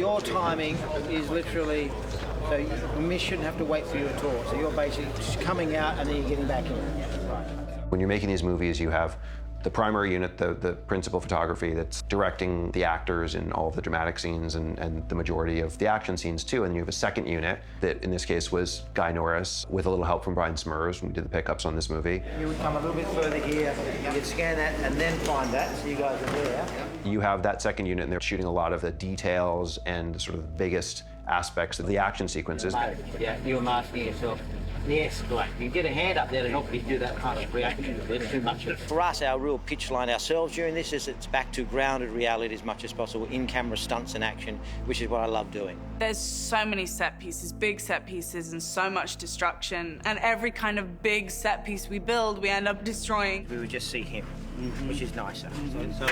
your timing is literally, so you shouldn't have to wait for your tour. So you're basically just coming out and then you're getting back in. When you're making these movies, you have the primary unit, the principal photography that's directing the actors in all of the dramatic scenes and the majority of the action scenes too. And you have a second unit that in this case was Guy Norris with a little help from Brian Smurs when we did the pickups on this movie. You would come a little bit further here, you'd scan that and then find that, so you guys are there. You have that second unit and they're shooting a lot of the details and sort of the biggest aspects of the action sequences. Yeah, you're masking yourself. Yes, great. You get a hand up there to help you do that kind of reaction. There's too much of it. For us, our real pitch line ourselves during this is it's back to grounded reality as much as possible, in-camera stunts and action, which is what I love doing. There's so many set pieces, big set pieces, and so much destruction. And every kind of big set piece we build, we end up destroying. We would just see him, which is nicer. So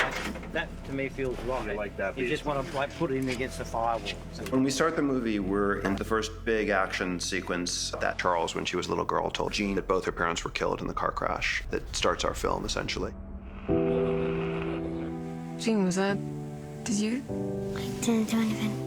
that, to me, feels right. I like that. You just want to put it in against the firewall. When we start the movie, we're in the first big action sequence that Charles, when she was a little girl, told Jean that both her parents were killed in the car crash that starts our film, essentially. Jean, did you? I didn't do anything.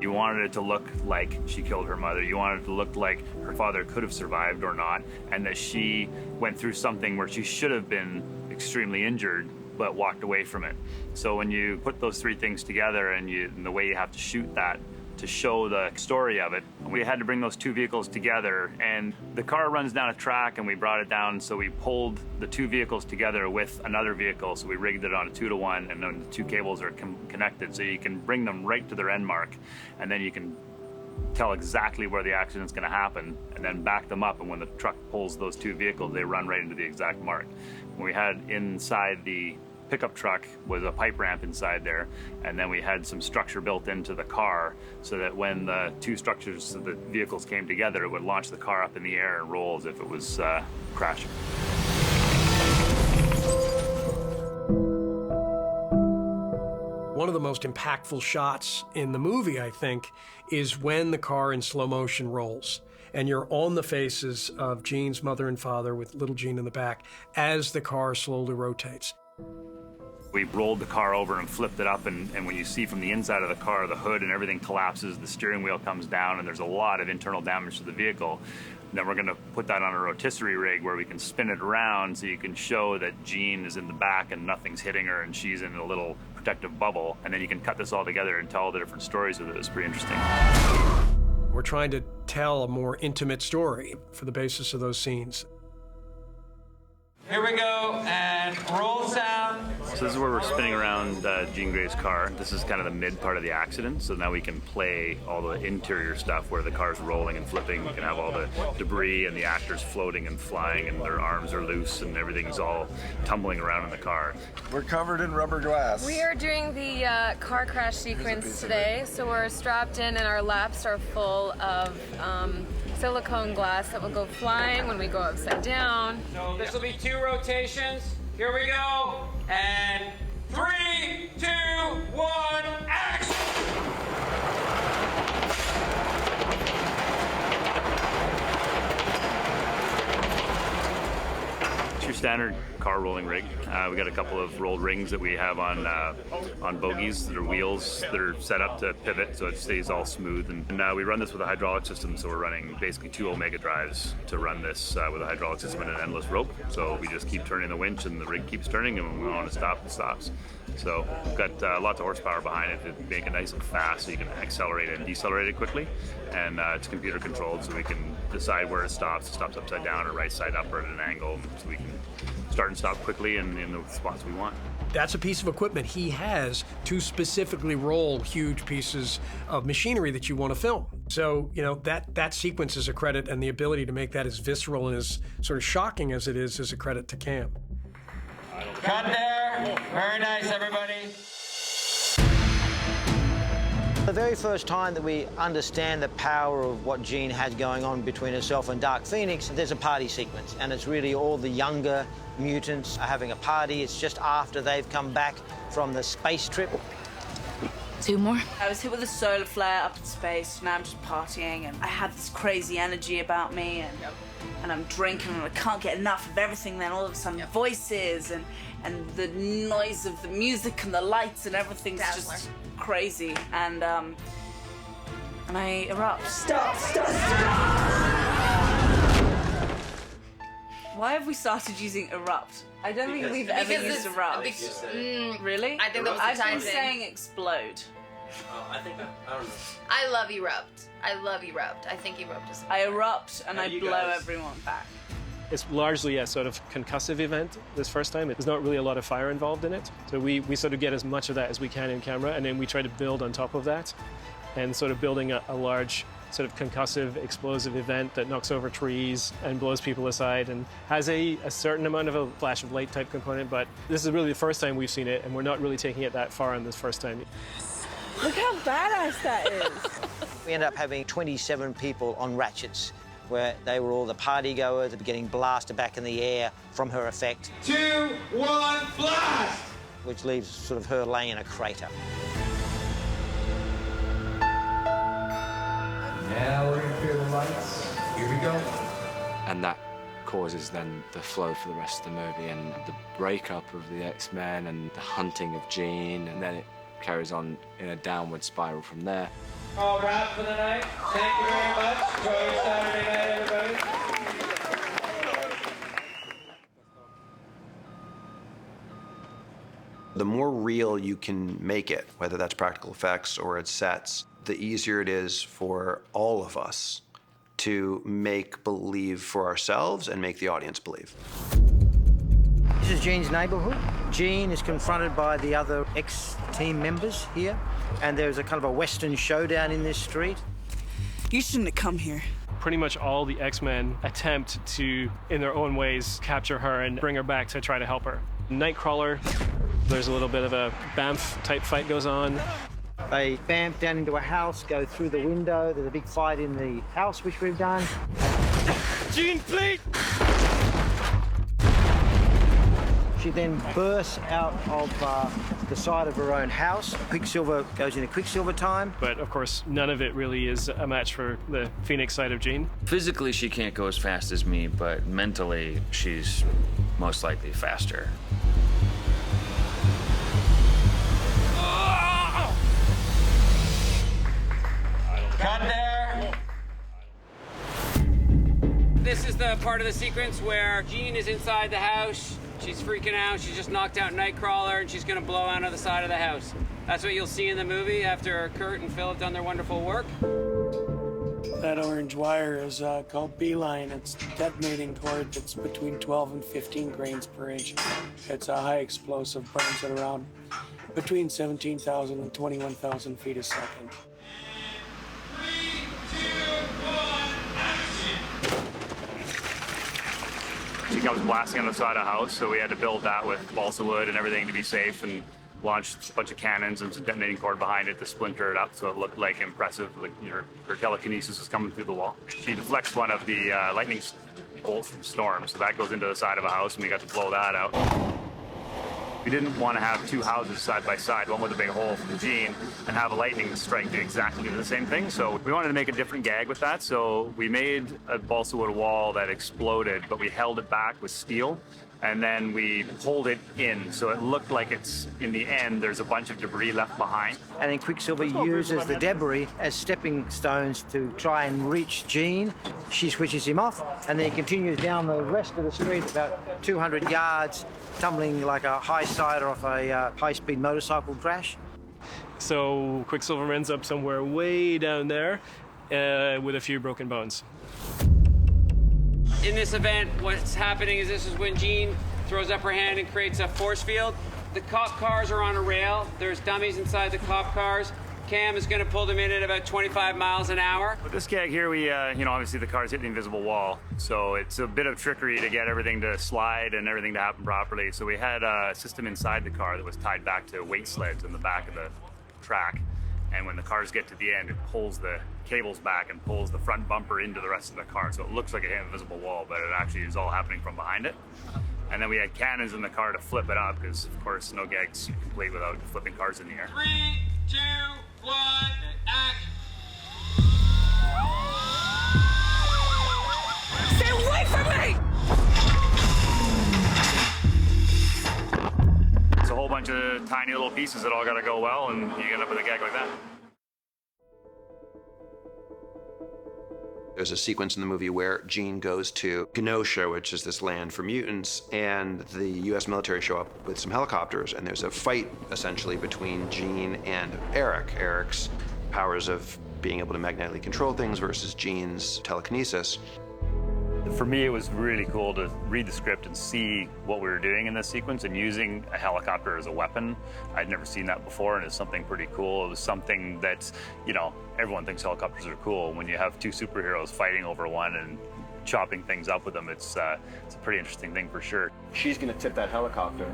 You wanted it to look like she killed her mother. You wanted it to look like her father could have survived or not, and that she went through something where she should have been extremely injured, but walked away from it. So when you put those three things together and the way you have to shoot that to show the story of it, we had to bring those two vehicles together, and the car runs down a track and we brought it down, so we pulled the two vehicles together with another vehicle, so we rigged it on a 2-to-1, and then the two cables are connected, so you can bring them right to their end mark, and then you can tell exactly where the accident's going to happen, and then back them up, and when the truck pulls those two vehicles, they run right into the exact mark. When we had inside the pickup truck was a pipe ramp inside there, and then we had some structure built into the car so that when the two structures of the vehicles came together, it would launch the car up in the air and roll as if it was crashing. One of the most impactful shots in the movie, I think, is when the car in slow motion rolls and you're on the faces of Jean's mother and father with little Jean in the back as the car slowly rotates. We rolled the car over and flipped it up, and when you see from the inside of the car, the hood and everything collapses, the steering wheel comes down, and there's a lot of internal damage to the vehicle. Then we're going to put that on a rotisserie rig where we can spin it around so you can show that Jean is in the back and nothing's hitting her and she's in a little protective bubble. And then you can cut this all together and tell all the different stories with it. It's pretty interesting. We're trying to tell a more intimate story for the basis of those scenes. Here we go, and roll sound. So this is where we're spinning around Jean Grey's car. This is kind of the mid part of the accident, so now we can play all the interior stuff where the car's rolling and flipping. We can have all the debris and the actors floating and flying, and their arms are loose and everything's all tumbling around in the car. We're covered in rubber glass. We are doing the car crash sequence today, so we're strapped in and our laps are full of silicone glass that will go flying when we go upside down. So this will be 2 rotations. Here we go. And 3, 2, 1, action! It's your standard car rolling rig. We got a couple of rolled rings that we have on bogies that are wheels that are set up to pivot so it stays all smooth. And we run this with a hydraulic system, so we're running basically 2 Omega drives to run this with a hydraulic system and an endless rope. So we just keep turning the winch and the rig keeps turning, and when we want to stop, it stops. So we've got lots of horsepower behind it to make it nice and fast so you can accelerate it and decelerate it quickly. And it's computer controlled, so we can decide where it stops. It stops upside down or right side up or at an angle, so we can start and stop quickly and in the spots we want. That's a piece of equipment he has to specifically roll huge pieces of machinery that you want to film. So, you know, that sequence is a credit, and the ability to make that as visceral and as sort of shocking as it is a credit to Cam. Cut there. Very nice, everybody. The very first time that we understand the power of what Jean had going on between herself and Dark Phoenix, there's a party sequence, and it's really all the younger mutants are having a party. It's just after they've come back from the space trip. 2 more. I was hit with a solar flare up in space, and now I'm just partying, and I had this crazy energy about me, and I'm drinking, and I can't get enough of everything. Then all of a sudden, voices and the noise of the music and the lights and everything's just crazy, and I erupt. Stop! Why have we started using erupt? I don't think we've ever used erupt. Really? I think that was the I've time been thing. saying explode. I think I don't know. I love erupt. I love erupt. I think erupt is. I erupt and I you blow guys- everyone back. It's largely a sort of concussive event this first time. There's not really a lot of fire involved in it. So we sort of get as much of that as we can in camera, and then we try to build on top of that, and sort of building a large sort of concussive, explosive event that knocks over trees and blows people aside and has a certain amount of a flash of light type component, but this is really the first time we've seen it, and we're not really taking it that far on this first time. Look how badass that is. We ended up having 27 people on ratchets, where they were all the party goers that were getting blasted back in the air from her effect. 2, 1, blast! Which leaves sort of her laying in a crater. Now we're gonna clear the lights. Here we go. And that causes then the flow for the rest of the movie and the breakup of the X-Men and the hunting of Jean, and then it carries on in a downward spiral from there. All wrap for the night. Thank you very much. Enjoy your Saturday night, everybody. The more real you can make it, whether that's practical effects or it's sets, the easier it is for all of us to make believe for ourselves and make the audience believe. This is Jean's neighborhood. Jean is confronted by the other ex-team members here, and there's a kind of a Western showdown in this street. You shouldn't have come here. Pretty much all the X-Men attempt to, in their own ways, capture her and bring her back to try to help her. Nightcrawler, there's a little bit of a Bamf-type fight goes on. They bamf down into a house, go through the window. There's a big fight in the house, which we've done. Jean, please! She then bursts out of the side of her own house. Quicksilver goes into Quicksilver time. But of course, none of it really is a match for the Phoenix side of Jean. Physically, she can't go as fast as me, but mentally, she's most likely faster. Cut there. This is the part of the sequence where Jean is inside the house. She's freaking out. She's just knocked out Nightcrawler, and she's going to blow out of the side of the house. That's what you'll see in the movie after Kurt and Phil have done their wonderful work. That orange wire is called beeline. It's detonating cord that's between 12 and 15 grains per inch. It's a high explosive, burns at around between 17,000 and 21,000 feet a second. 3, 2, 1, action! She comes blasting on the side of the house, so we had to build that with balsa wood and everything to be safe, and launched a bunch of cannons and some detonating cord behind it to splinter it up so it looked like impressive, like her telekinesis was coming through the wall. She deflects one of the lightning bolts from Storm, so that goes into the side of a house, and we got to blow that out. We didn't want to have two houses side by side, one with a big hole for the Jean, and have a lightning strike do exactly the same thing. So we wanted to make a different gag with that. So we made a balsa wood wall that exploded, but we held it back with steel. And then we pulled it in, so it looked like it's, in the end, there's a bunch of debris left behind. And then Quicksilver uses the debris as stepping stones to try and reach Jean. She switches him off, and then he continues down the rest of the street about 200 yards, tumbling like a high sider off a high-speed motorcycle crash. So Quicksilver ends up somewhere way down there with a few broken bones. In this event, what's happening is this is when Jean throws up her hand and creates a force field. The cop cars are on a rail. There's dummies inside the cop cars. Cam is going to pull them in at about 25 miles an hour. With this gag here, we, obviously the cars hit the invisible wall, so it's a bit of trickery to get everything to slide and everything to happen properly. So we had a system inside the car that was tied back to weight sleds in the back of the track. And when the cars get to the end, it pulls the cables back and pulls the front bumper into the rest of the car. So it looks like an invisible wall, but it actually is all happening from behind it. And then we had cannons in the car to flip it up, because of course no gag's complete without flipping cars in the air. 3, 2, 1, act! Stay away from me! It's a whole bunch of tiny little pieces that all got to go well, and you end up with a gag like that. There's a sequence in the movie where Gene goes to Genosha, which is this land for mutants, and the US military show up with some helicopters, and there's a fight, essentially, between Gene and Eric. Eric's powers of being able to magnetically control things versus Gene's telekinesis. For me, it was really cool to read the script and see what we were doing in this sequence and using a helicopter as a weapon. I'd never seen that before, and it's something pretty cool. It was something that's, you know, everyone thinks helicopters are cool. When you have two superheroes fighting over one and chopping things up with them, it's a pretty interesting thing for sure. She's gonna tip that helicopter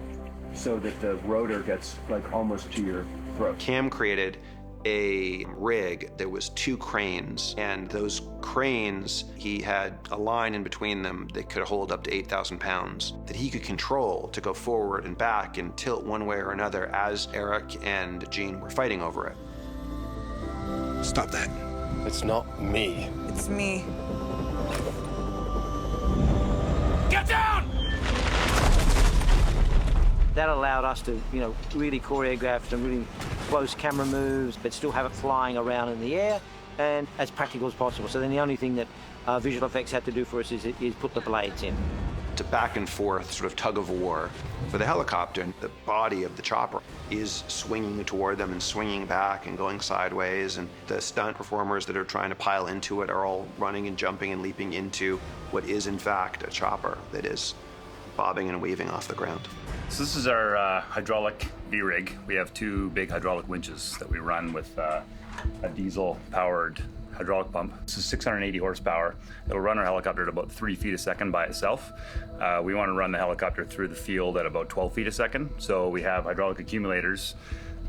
so that the rotor gets like almost to your throat. Cam created a rig. There was 2 cranes, and those cranes, he had a line in between them that could hold up to 8,000 pounds that he could control to go forward and back and tilt one way or another as Eric and Gene were fighting over it. Stop that. It's not me. It's me. Get down! That allowed us to, you know, really choreograph some really close camera moves, but still have it flying around in the air and as practical as possible. So then the only thing that visual effects had to do for us is put the blades in. It's a back and forth sort of tug of war for the helicopter. The body of the chopper is swinging toward them and swinging back and going sideways, and the stunt performers that are trying to pile into it are all running and jumping and leaping into what is in fact a chopper that is bobbing and weaving off the ground. So this is our hydraulic V-rig. We have 2 big hydraulic winches that we run with a diesel-powered hydraulic pump. This is 680 horsepower. It'll run our helicopter at about 3 feet a second by itself. We want to run the helicopter through the field at about 12 feet a second. So we have hydraulic accumulators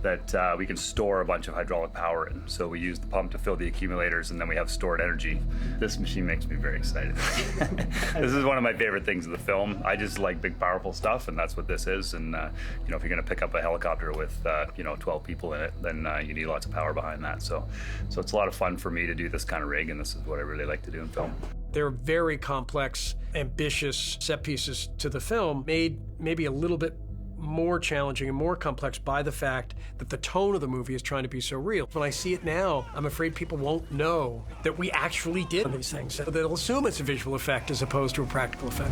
that we can store a bunch of hydraulic power in. So we use the pump to fill the accumulators, and then we have stored energy. This machine makes me very excited. This is one of my favorite things of the film. I just like big, powerful stuff, and that's what this is. And you know, if you're going to pick up a helicopter with you know, 12 people in it, then you need lots of power behind that. So it's a lot of fun for me to do this kind of rig, and this is what I really like to do in film. There are very complex, ambitious set pieces to the film, made maybe a little bit more challenging and more complex by the fact that the tone of the movie is trying to be so real. When I see it now, I'm afraid people won't know that we actually did these things. So they'll assume it's a visual effect as opposed to a practical effect.